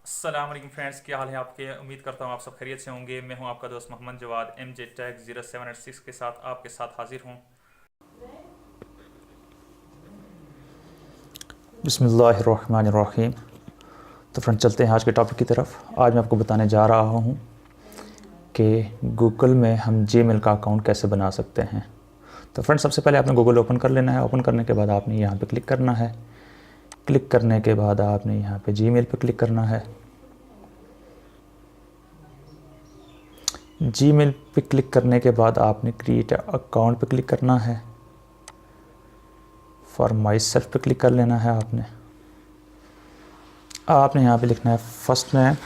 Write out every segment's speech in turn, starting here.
अस्सलाम वालेकुम फ्रेंड्स, क्या हाल है आपके। उम्मीद करता हूँ आप सब खैरियत से होंगे। मैं हूँ आपका दोस्त मोहम्मद जवाद MJ टैग 0786 के साथ आपके साथ हाजिर हूँ। बिस्मिल्लाहिर्रहमानिर्रहीम। तो फ्रेंड चलते हैं आज के टॉपिक की तरफ। आज मैं आपको बताने जा रहा हूँ कि गूगल में हम जीमेल का अकाउंट कैसे बना सकते हैं। तो फ्रेंड सबसे पहले आपने गूगल ओपन कर लेना है। ओपन करने के बाद आपने यहाँ पे क्लिक करना है। क्लिक करने के बाद आपने यहाँ पे जीमेल पे क्लिक करना है। जीमेल पे क्लिक करने के बाद आपने क्रिएट अकाउंट पे क्लिक करना है। फॉर माई सेल्फ पे क्लिक कर लेना है। आपने यहाँ पे लिखना है फर्स्ट नेम,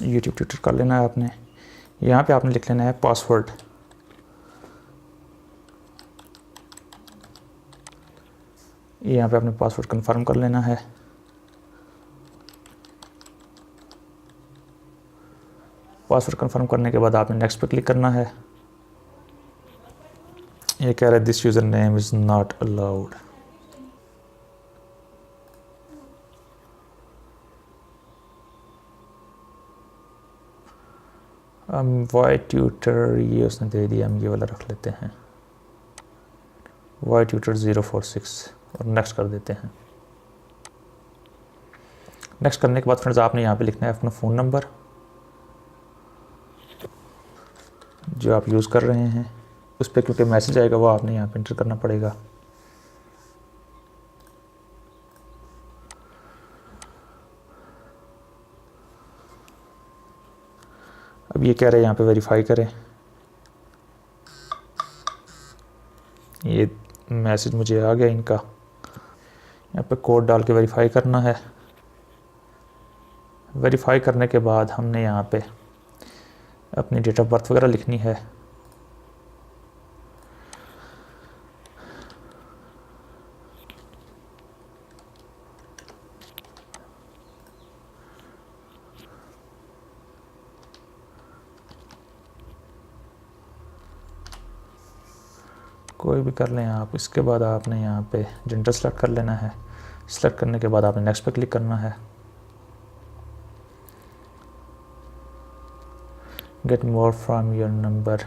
यूट्यूब ट्विटर कर लेना है आपने। यहाँ पे आपने लिख लेना है पासवर्ड। यहाँ पे आपने पासवर्ड कंफर्म कर लेना है। पासवर्ड कंफर्म करने के बाद आपने नेक्स्ट पे क्लिक करना है। ये कह रहा है this user name is not allowed. हम वाई ट्यूटर ये उसने दे दिया, हम ये वाला रख लेते हैं वाई ट्यूटर 046 और नेक्स्ट कर देते हैं। नेक्स्ट करने के बाद फ्रेंड्स आपने यहाँ पे लिखना है अपना फ़ोन नंबर जो आप यूज़ कर रहे हैं। उस पर क्योंकि मैसेज आएगा वो आपने यहाँ पे इंटर करना पड़ेगा। अब ये कह रहे हैं यहाँ पे वेरीफाई करें। ये मैसेज मुझे आ गया इनका। यहाँ पे कोड डाल के वेरीफाई करना है। वेरीफाई करने के बाद हमने यहाँ पे अपनी डेट ऑफ बर्थ वगैरह लिखनी है। कोई भी कर लें आप। इसके बाद आपने यहाँ पे जेंडर सेलेक्ट कर लेना है। सेलेक्ट करने के बाद आपने नेक्स्ट पे क्लिक करना है। Get more from your number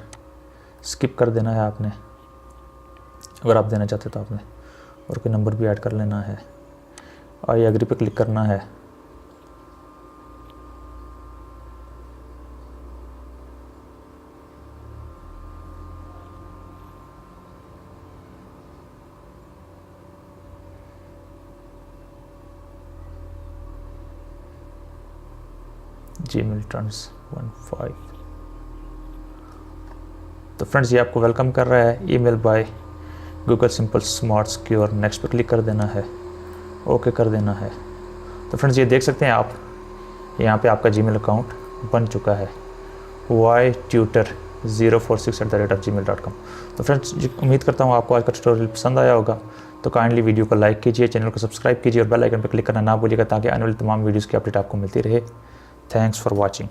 skip कर देना है आपने, अगर आप देना चाहते तो आपने और कोई नंबर भी ऐड कर लेना है। आई एग्री पे क्लिक करना है। Gmail turns 15। तो फ्रेंड्स ये आपको वेलकम कर रहा है email by Google simple smart secure. Next पे क्लिक कर देना है, ओके कर देना है। तो फ्रेंड्स ये देख सकते हैं आप, यहाँ पे आपका जीमेल अकाउंट बन चुका है ytutor046@gmail.com। तो फ्रेंड्स उम्मीद करता हूँ आपको आज का ट्यूटोरियल पसंद आया होगा। तो काइंडली वीडियो को लाइक कीजिए, चैनल को सब्सक्राइब कीजिए और बेल आइकन पर क्लिक करना ना भूलिएगा ताकि आने वाली तमाम वीडियोज़ की अपडेट आपको मिलती रहे। Thanks for watching.